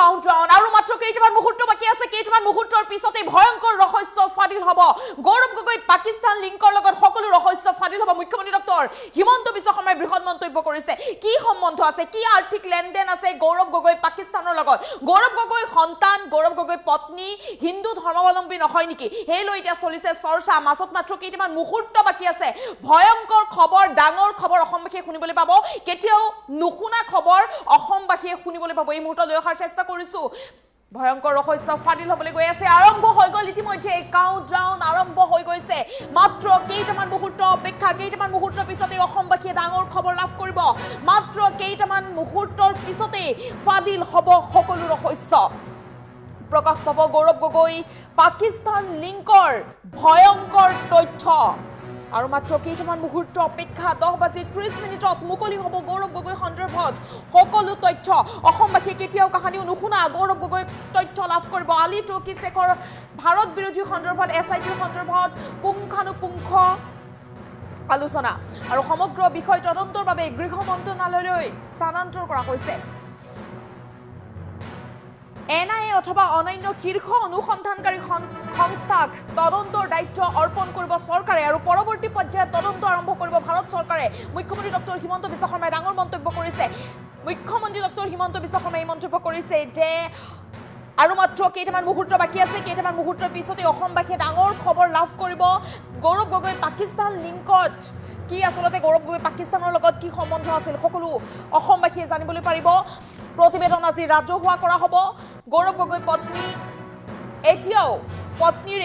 Countdown আৰু মাত্ৰ কেইটামান মুহূৰ্ত বাকী আছে কেইটামান মুহূৰ্তৰ পিছতে ভয়ংকৰ ৰহস্য ফাদিল হ'ব গৌৰৱ গগৈ পাকিস্তান লিংকৰ লগত সকলো ৰহস্য ফাদিল হ'ব মুখ্যমন্ত্ৰী ডক্টৰ হিমন্ত বিশ্ব শৰ্মাই বৃহৎ মন্তব্য কৰিছে কি সম্বন্ধ আছে কি আৰ্থিক লেনদেন আছে গৌৰৱ গগৈ পাকিস্তানৰ লগত গৌৰৱ গগৈ সন্তান গৌৰৱ গগৈ পত্নী হিন্দু ধৰ্মাৱলম্বী নহয় নেকি হেই লৈ এতিয়া চলিছে চৰ্চা মাজত মাত্ৰ কেইটামান মুহূৰ্ত বাকী আছে ভয়ংকৰ খবৰ ডাঙৰ খবৰ অসমবাসীয়ে শুনিবলৈ পাব কেতিয়াও নুশুনা খবৰ অসমবাসীয়ে শুনিবলৈ পাব এই মুহূৰ্তত লৈ অহাৰ চেষ্টা কৰিছো ভয়ংকৰ ৰহস্য ফাদিল হ'বলৈ গৈ আছে আৰম্ভ হৈ গ'ল ইতিমধ্যে কাউণ্টডাউন আৰম্ভ হৈ গৈছে মাত্ৰ কেইটামান মুহূৰ্ত অপেক্ষা কেইটামান মুহূৰ্তৰ পিছতে অসমবাসীয়ে ডাঙৰ খবৰ লাভ কৰিব মাত্ৰ কেইটামান মুহূৰ্তৰ পিছতে ফাদিল হ'ব সকলো ৰহস্য প্ৰকাশ পাব গৌৰৱ গগৈ পাকিস্তান লিংকৰ ভয়ংকৰ তথ্য আৰু মাত্ৰ কেইটামান মুহূৰ্ত অপেক্ষা 10:30 মুকলি হ'ব গৌৰৱ গগৈ সন্দৰ্ভত সকলো তথ্য অসমবাসীয়ে কেতিয়াও কাহিনীও নুশুনা গৌৰৱ গগৈ তথ্য লাভ কৰিব আলি টৰ্কি শেখৰ ভাৰত বিৰোধী সন্দৰ্ভত SITৰ সন্দৰ্ভত পুংখানুপুংখ আলোচনা আৰু সমগ্ৰ বিষয় তদন্তৰ বাবে গৃহ মন্ত্ৰালয়লৈ স্থানান্তৰ কৰা হৈছে NIA অথবা অন্যান্য শীৰ্ষ অনুসন্ধানকাৰী সংস্থাক তদন্তৰ দায়িত্ব অৰ্পণ কৰিব চৰকাৰে আৰু পৰৱৰ্তী পৰ্যায়ত তদন্ত আৰম্ভ কৰিব ভাৰত চৰকাৰে মুখ্যমন্ত্ৰী ডক্টৰ হিমন্ত বিশ্ব শৰ্মাই ডাঙৰ মন্তব্য কৰিছে মুখ্যমন্ত্ৰী ডক্টৰ হিমন্ত বিশ্ব শৰ্মাই মন্তব্য কৰিছে যে আৰু মাত্ৰ কেইটামান মুহূৰ্ত বাকী আছে কেইটামান মুহূৰ্তৰ পিছতে অসমবাসীয়ে ডাঙৰ খবৰ লাভ কৰিব গৌৰৱ গগৈ পাকিস্তান লিংকত কি আচলতে গৌৰৱ গগৈ পাকিস্তানৰ লগত কি সম্বন্ধ আছিল সকলো অসমবাসীয়ে জানিবলৈ পাৰিব প্ৰতিবেদন আজি ৰাজহুৱা কৰা হ'ব গৌৰৱ গগৈ পত্নীৰ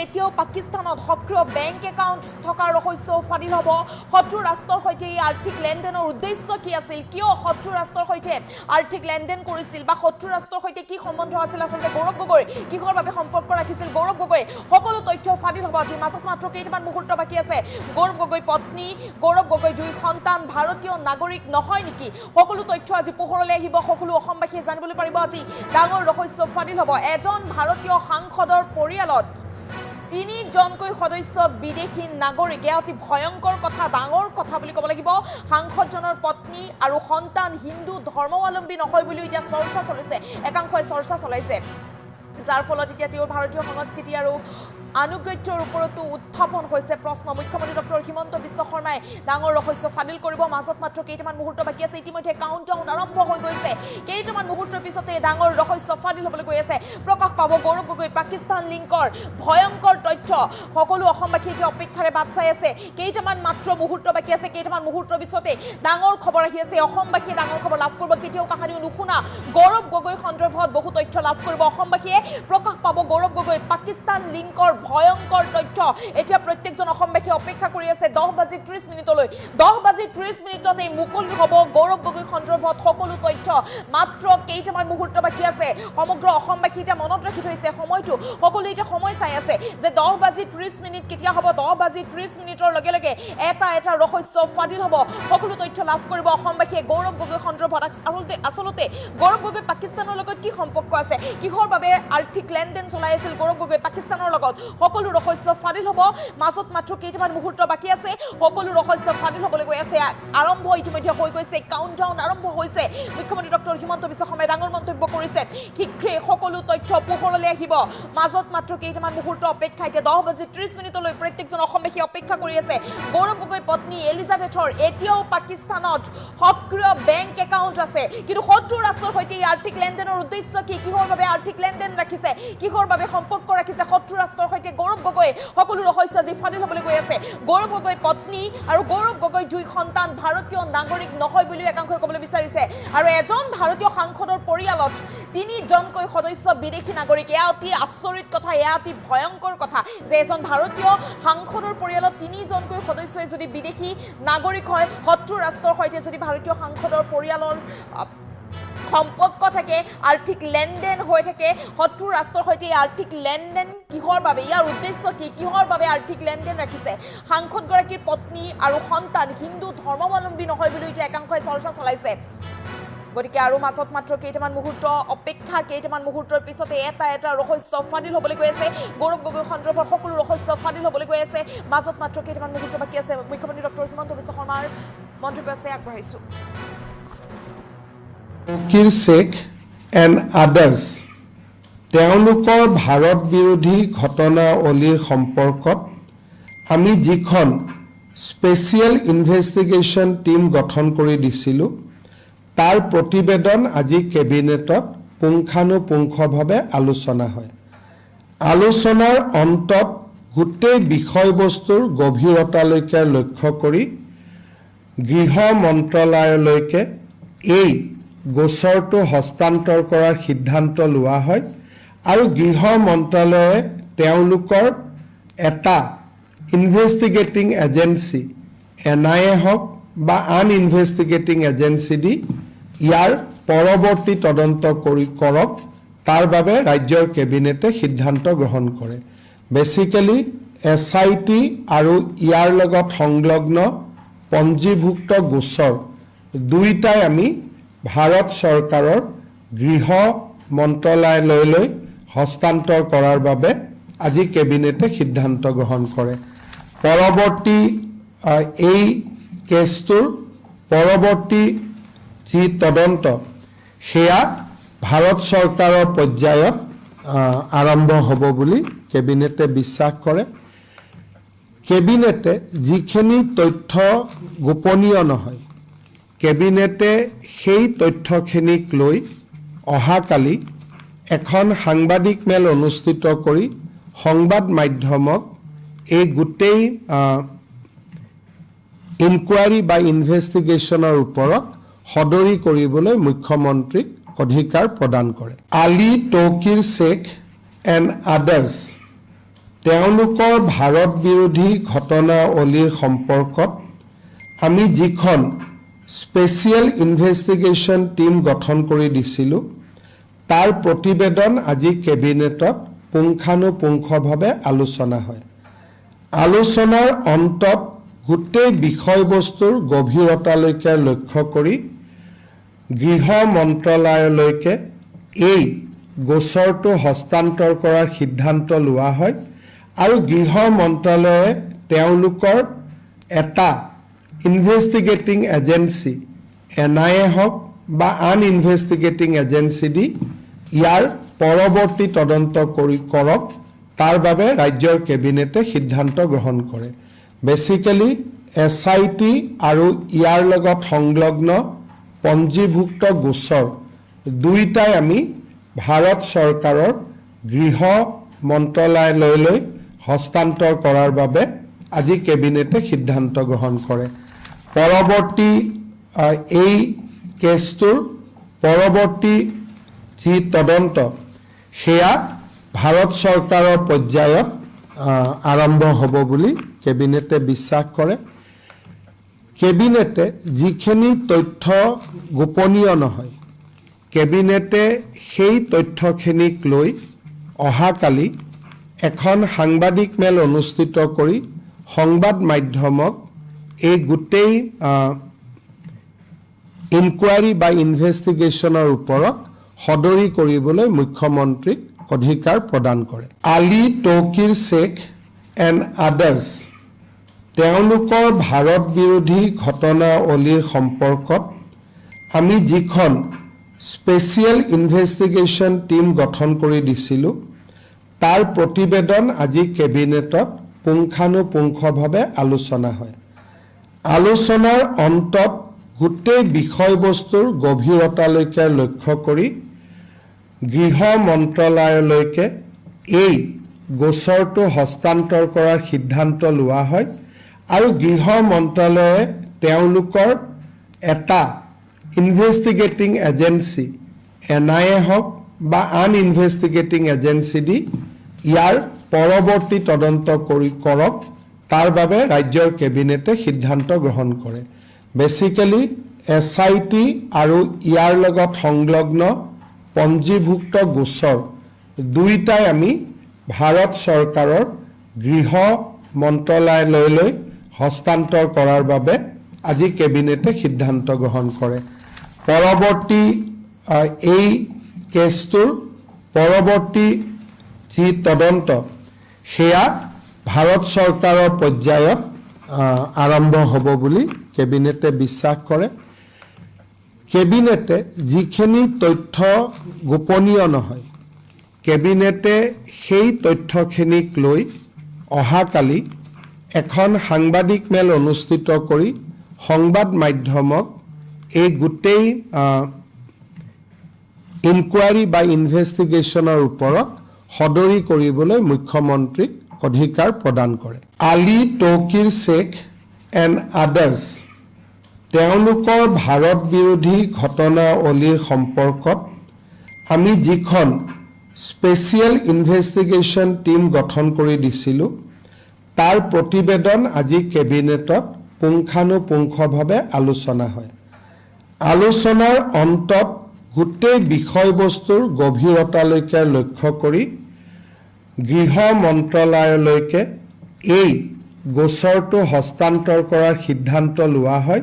এতিয়াও পাকিস্তানত সক্ৰিয় বেংক একাউণ্ট থকাৰ ৰহস্য ফাদিল হ'ব শত্ৰু ৰাষ্ট্ৰৰ সৈতে এই আৰ্থিক লেনদেনৰ উদ্দেশ্য কি আছিল কিয় শত্ৰু ৰাষ্ট্ৰৰ সৈতে আৰ্থিক লেনদেন কৰিছিল বা শত্ৰু ৰাষ্ট্ৰৰ সৈতে কি সম্বন্ধ আছিল আচলতে গৌৰৱ গগৈ কিহৰ বাবে সম্পৰ্ক ৰাখিছিল গৌৰৱ গগৈ সকলো তথ্য ফাদিল হ'ব আজি মাজত মাত্ৰ কেইটামান মুহূৰ্ত বাকী আছে গৌৰৱ গগৈ পত্নী গৌৰৱ গগৈ দুই সন্তান ভাৰতীয় নাগৰিক নহয় নেকি সকলো তথ্য আজি পোহৰলৈ আহিব সকলো অসমবাসীয়ে জানিবলৈ পাৰিব আজি ডাঙৰ ৰহস্য ফাদিল হ'ব এজন ভাৰতীয় সাংসদৰ পৰিয়ালত 3 জনকৈ সদস্য বিদেশী নাগৰিক এয়া অতি ভয়ংকৰ কথা ডাঙৰ কথা বুলি ক'ব লাগিব সাংসদজনৰ পত্নী আৰু সন্তান হিন্দু ধৰ্মাৱলম্বী নহয় বুলি এতিয়া চৰ্চা চলিছে একাংশই চৰ্চা চলাইছে যাৰ ফলত এতিয়া তেওঁৰ ভাৰতীয় সংস্কৃতি আৰু আনুগত্যৰ ওপৰতো উত্থাপন হৈছে প্ৰশ্ন মুখ্যমন্ত্ৰী ডক্টৰ হিমন্ত বিশ্ব শৰ্মাই ডাঙৰ ৰহস্য ফাদিল কৰিব মাজত মাত্ৰ কেইটামান মুহূৰ্ত বাকী আছে ইতিমধ্যে কাউণ্টডাউন আৰম্ভ হৈ গৈছে কেইটামান মুহূৰ্তৰ পিছতে ডাঙৰ ৰহস্য ফাদিল হ'বলৈ গৈ আছে প্ৰকাশ পাব গৌৰৱ গগৈ পাকিস্তান লিংকৰ ভয়ংকৰ তথ্য সকলো অসমবাসী এতিয়া অপেক্ষাৰে বাট চাই আছে কেইটামান মাত্ৰ মুহূৰ্ত বাকী আছে কেইটামান মুহূৰ্তৰ পিছতে ডাঙৰ খবৰ আহি আছে অসমবাসীয়ে ডাঙৰ খবৰ লাভ কৰিব কেতিয়াও কাহিনীও নুশুনা গৌৰৱ গগৈ সন্দৰ্ভত বহু তথ্য লাভ কৰিব অসমবাসীয়ে প্ৰকাশ পাব গৌৰৱ গগৈ পাকিস্তান লিংকৰ ভয়ংকৰ তথ্য এতিয়া প্ৰত্যেকজন অসমবাসীয়ে অপেক্ষা কৰি আছে 10:30 10:30 এই মুকলি হ'ব গৌৰৱ গগৈ সন্দৰ্ভত সকলো তথ্য মাত্ৰ কেইটামান মুহূৰ্ত বাকী আছে সমগ্ৰ অসমবাসী এতিয়া মনত ৰাখি থৈছে সময়টো সকলো এতিয়া সময় চাই আছে যে 10:30 কেতিয়া হ'ব 10:30 লগে লগে এটা ৰহস্য ফাদিল হ'ব সকলো তথ্য লাভ কৰিব অসমবাসীয়ে গৌৰৱ গগৈ সন্দৰ্ভত আচলতে গৌৰৱ গগৈ পাকিস্তানৰ লগত কি সম্পৰ্ক আছে কিহৰ বাবে আৰ্থিক লেনদেন চলাই আছিল গৌৰৱ গগৈ পাকিস্তানৰ লগত সকলো ৰহস্য ফাদিল হ'ব মাজত মাত্ৰ কেইটামান মুহূৰ্ত বাকী আছে সকলো ৰহস্য ফাদিল হ'বলৈ গৈ আছে আৰম্ভ ইতিমধ্যে হৈ গৈছে কাউণ্টডাউন আৰম্ভ হৈছে মুখ্যমন্ত্ৰী ডক্টৰ হিমন্ত বিশ্ব শৰ্মাই ডাঙৰ মন্তব্য কৰিছে শীঘ্ৰে সকলো তথ্য পোহৰলৈ আহিব মাজত মাত্ৰ কেইটামান মুহূৰ্ত অপেক্ষা এতিয়া 10:30 প্ৰত্যেকজন অসমবাসী অপেক্ষা কৰি আছে গৌৰৱ গগৈ পত্নী এলিজাবেথৰ এতিয়াও পাকিস্তানত সক্ৰিয় বেংক একাউণ্ট আছে কিন্তু শত্ৰু ৰাষ্ট্ৰৰ সৈতে এই আৰ্থিক লেনদেনৰ উদ্দেশ্য কি কিহৰ বাবে আৰ্থিক লেনদেন ৰাখিছে কিহৰ বাবে সম্পৰ্ক ৰাখিছে শত্ৰু ৰাষ্ট্ৰৰ সৈতে গৌৰৱ গগৈ সকলো ৰহস্য আজি ফাদিল হ'বলৈ গৈ আছে গৌৰৱ গগৈ পত্নী আৰু গৌৰৱ গগৈ দুই সন্তান ভাৰতীয় নাগৰিক নহয় বুলিও একাংশই ক'বলৈ বিচাৰিছে আৰু এজন ভাৰতীয় সাংসদৰ পৰিয়ালত 3 জনকৈ সদস্য বিদেশী নাগৰিক এয়া অতি আচৰিত কথা এয়া অতি ভয়ংকৰ কথা যে এজন ভাৰতীয় সাংসদৰ পৰিয়ালত 3 জনকৈ সদস্যই যদি বিদেশী নাগৰিক হয় শত্ৰু ৰাষ্ট্ৰৰ সৈতে যদি ভাৰতীয় সাংসদৰ পৰিয়ালৰ সম্পৰ্ক থাকে আৰ্থিক লেনদেন হৈ থাকে শত্ৰু ৰাষ্ট্ৰৰ সৈতে আৰ্থিক লেনদেন কিহৰ বাবে ইয়াৰ উদ্দেশ্য কি কিহৰ বাবে আৰ্থিক লেনদেন ৰাখিছে সাংসদগৰাকীৰ পত্নী আৰু সন্তান হিন্দু ধৰ্মাৱলম্বী নহয় বুলি এতিয়া একাংশই চৰ্চা চলাইছে গতিকে আৰু মাজত মাত্ৰ কেইটামান মুহূৰ্ত অপেক্ষা কেইটামান মুহূৰ্তৰ পিছতে এটা ৰহস্য ফাদিল হ'বলৈ গৈ আছে গৌৰৱ গগৈ সন্দৰ্ভত সকলো ৰহস্য ফাদিল হ'বলৈ গৈ আছে মাজত মাত্ৰ কেইটামান মুহূৰ্ত বাকী আছে মুখ্যমন্ত্ৰী ডক্টৰ হিমন্ত বিশ্ব শৰ্মাৰ মন্তব্য আছে আগবঢ়াইছোঁ Zakir Sheikh and others তেওঁলোকৰ ভাৰত বিৰোধী ঘটনাৱলীৰ সম্পৰ্কত আমি যিখন স্পেচিয়েল ইনভেষ্টিগেশ্যন টীম গঠন কৰি দিছিলোঁ তাৰ প্ৰতিবেদন আজি কেবিনেটত পুংখানুপুংখভাৱে আলোচনা হয়। আলোচনাৰ অন্তত গোটেই বিষয়বস্তুৰ গভীৰতালৈকে লক্ষ্য কৰি গৃহ মন্ত্ৰালয়লৈকে এই গোচৰটো হস্তান্তৰ কৰাৰ সিদ্ধান্ত লোৱা হয় আৰু গৃহ মন্ত্ৰালয়ে তেওঁলোকৰ এটা ইনভেষ্টিগেটিং এজেঞ্চি NIA হওক বা আন ইনভেষ্টিগেটিং এজেঞ্চি দি ইয়াৰ পৰৱৰ্তী তদন্ত কৰক তাৰ বাবে ৰাজ্যৰ কেবিনেটে সিদ্ধান্ত গ্ৰহণ কৰে। বেচিকেলি SIT আৰু ইয়াৰ লগত সংলগ্ন পঞ্জীভুক্ত গোচৰ দুইটাই আমি ভাৰত চৰকাৰৰ গৃহ মন্ত্ৰালয়লৈ হস্তান্তৰ কৰাৰ বাবে আজি কেবিনেটে সিদ্ধান্ত গ্ৰহণ কৰে। পৰৱৰ্তী এই কেছটোৰ পৰৱৰ্তী যি তদন্ত সেয়া ভাৰত চৰকাৰৰ পৰ্যায়ত আৰম্ভ হ'ব বুলি কেবিনেটে বিশ্বাস কৰে। কেবিনেটে যিখিনি তথ্য গোপনীয় নহয় কেবিনেটে সেই তথ্যখিনিক লৈ অহাকালি এখন সাংবাদিক মেল অনুষ্ঠিত কৰি সংবাদ মাধ্যমক এই গোটেই ইনকুৱাৰী বা ইনভেষ্টিগেশ্যনৰ ওপৰত সদৰি কৰিবলৈ মুখ্যমন্ত্ৰীক অধিকাৰ প্ৰদান কৰে। আলী তৌকিৰ শ্বেখ এণ্ড আদাৰ্ছ তেওঁলোকৰ ভাৰত বিৰোধী ঘটনাৱলীৰ সম্পৰ্কত আমি যিখন স্পেচিয়েল ইনভেষ্টিগেশ্যন টীম গঠন কৰি দিছিলোঁ তাৰ প্ৰতিবেদন আজি কেবিনেটত পুংখানুপুংখভাৱে আলোচনা হয়। আলোচনাৰ অন্তত গোটেই বিষয়বস্তুৰ গভীৰতালৈকে লক্ষ্য কৰি গৃহ মন্ত্ৰালয়লৈকে এই গোচৰটো হস্তান্তৰ কৰাৰ সিদ্ধান্ত লোৱা হয় আৰু গৃহ মন্ত্ৰালয়ে তেওঁলোকৰ এটা ইনভেষ্টিগেটিং এজেঞ্চি NIA হওক বা আন ইনভেষ্টিগেটিং এজেঞ্চি দি ইয়াৰ পৰৱৰ্তী তদন্ত কৰক তাৰ বাবে ৰাজ্যৰ কেবিনেটে সিদ্ধান্ত গ্ৰহণ কৰে। বেচিকেলি SIT আৰু ইয়াৰ লগত সংলগ্ন পঞ্জীভুক্ত গোচৰ দুইটাই আমি ভাৰত চৰকাৰৰ গৃহ মন্ত্ৰালয়লৈ হস্তান্তৰ কৰাৰ বাবে আজি কেবিনেটে সিদ্ধান্ত গ্ৰহণ কৰে। পৰৱৰ্তী এই কেছটোৰ পৰৱৰ্তী যি তদন্ত সেয়া ভাৰত চৰকাৰৰ পৰ্যায়ত আৰম্ভ হ'ব বুলি কেবিনেটে বিশ্বাস কৰে। কেবিনেটে যিখিনি তথ্য গোপনীয় নহয় কেবিনেটে সেই তথ্যখিনিক লৈ অহাকালি এখন সাংবাদিক মেল অনুষ্ঠিত কৰি সংবাদ মাধ্যমক এই গোটেই ইনকুৱাৰী বা ইনভেষ্টিগেশ্যনৰ ওপৰত সদৰি কৰিবলৈ মুখ্যমন্ত্ৰীক অধিকাৰ প্ৰদান কৰে। আলী তৌকিৰ শ্বেখ এণ্ড আদাৰ্ছ তেওঁলোকৰ ভাৰত বিৰোধী ঘটনাৱলীৰ সম্পৰ্কত আমি যিখন স্পেচিয়েল ইনভেষ্টিগেশ্যন টীম গঠন কৰি দিছিলোঁ তাৰ প্ৰতিবেদন আজি কেবিনেটত পুংখানুপুংখভাৱে আলোচনা হয়। আলোচনাৰ অন্তত গোটেই বিষয়বস্তুৰ গভীৰতালৈকে লক্ষ্য কৰি গৃহ মন্ত্ৰালয়লৈকে এই গোচৰটো হস্তান্তৰ কৰাৰ সিদ্ধান্ত লোৱা হয় আৰু গৃহ মন্ত্ৰালয়ে তেওঁলোকৰ এটা ইনভেষ্টিগেটিং এজেঞ্চি NIA হওক বা আন ইনভেষ্টিগেটিং এজেঞ্চি দি ইয়াৰ পৰৱৰ্তী তদন্ত কৰক তাৰ বাবে ৰাজ্যৰ কেবিনেটে সিদ্ধান্ত গ্ৰহণ কৰে। বেচিকেলি SIT আৰু ইয়াৰ লগত সংলগ্ন পঞ্জীভুক্ত গোচৰ দুইটাই আমি ভাৰত চৰকাৰৰ গৃহ মন্ত্ৰালয়লৈ হস্তান্তৰ কৰাৰ বাবে আজি কেবিনেটে সিদ্ধান্ত গ্ৰহণ কৰে। পৰৱৰ্তী এই কেছটোৰ পৰৱৰ্তী যি তদন্ত সেয়া ভাৰত চৰকাৰৰ পৰ্যায়ত আৰম্ভ হ'ব বুলি কেবিনেটে বিশ্বাস কৰে। কেবিনেটে যিখিনি তথ্য গোপনীয় নহয় কেবিনেটে সেই তথ্যখিনিক লৈ অহাকালি এখন সাংবাদিক মেল অনুষ্ঠিত কৰি সংবাদ মাধ্যমক এই গোটেই ইনকুৱাৰী বা ইনভেষ্টিগেশ্যনৰ ওপৰত সদৰি কৰিবলৈ মুখ্যমন্ত্ৰীক অধিকাৰ প্ৰদান কৰে। আলী তৌকিৰ শ্বেখ এণ্ড আদাৰ্ছ তেওঁলোকৰ ভাৰত বিৰোধী ঘটনাৱলীৰ সম্পৰ্কত আমি যিখন স্পেচিয়েল ইনভেষ্টিগেশ্যন টীম গঠন কৰি দিছিলোঁ তাৰ প্ৰতিবেদন আজি কেবিনেটত পুংখানুপুংখভাৱে আলোচনা হয়। আলোচনাৰ অন্তত গোটেই বিষয়বস্তুৰ গভীৰতালৈকে লক্ষ্য কৰি গৃহ মন্ত্ৰালয়লৈকে এই গোচৰটো হস্তান্তৰ কৰাৰ সিদ্ধান্ত লোৱা হয়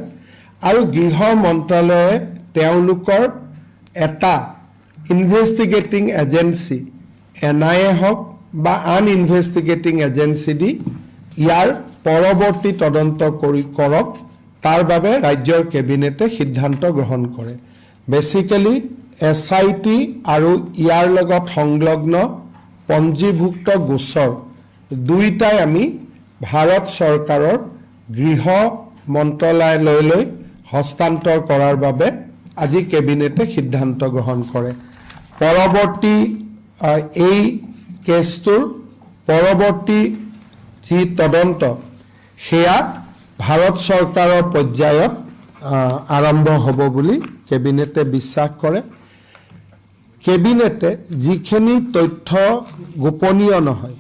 আৰু গৃহ মন্ত্ৰালয়ে তেওঁলোকৰ এটা ইনভেষ্টিগেটিং এজেঞ্চি NIA হওক বা আন ইনভেষ্টিগেটিং এজেঞ্চি দি ইয়াৰ পৰৱৰ্তী তদন্ত কৰক তাৰ বাবে ৰাজ্যৰ কেবিনেটে সিদ্ধান্ত গ্ৰহণ কৰে। বেচিকেলি SIT আৰু ইয়াৰ লগত সংলগ্ন পঞ্জীভুক্ত গোচৰ দুইটাই আমি ভাৰত চৰকাৰৰ গৃহ মন্ত্ৰালয়লৈ হস্তান্তৰ কৰাৰ বাবে আজি কেবিনেটে সিদ্ধান্ত গ্ৰহণ কৰে। পৰৱৰ্তী এই কেছটোৰ পৰৱৰ্তী যি তদন্ত সেয়া ভাৰত চৰকাৰৰ পৰ্যায়ত আৰম্ভ হ'ব বুলি কেবিনেটে বিশ্বাস কৰে। কেবিনেটে যিখিনি তথ্য গোপনীয় নহয়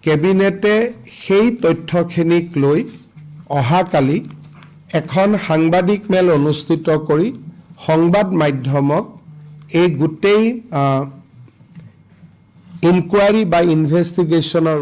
কেবিনেটে সেই তথ্যখিনিক লৈ অহাকালি এখন সাংবাদিক মেল অনুষ্ঠিত কৰি সংবাদ মাধ্যমক এই গোটেই ইনকুৱাৰী বা ইনভেষ্টিগেশ্যনৰ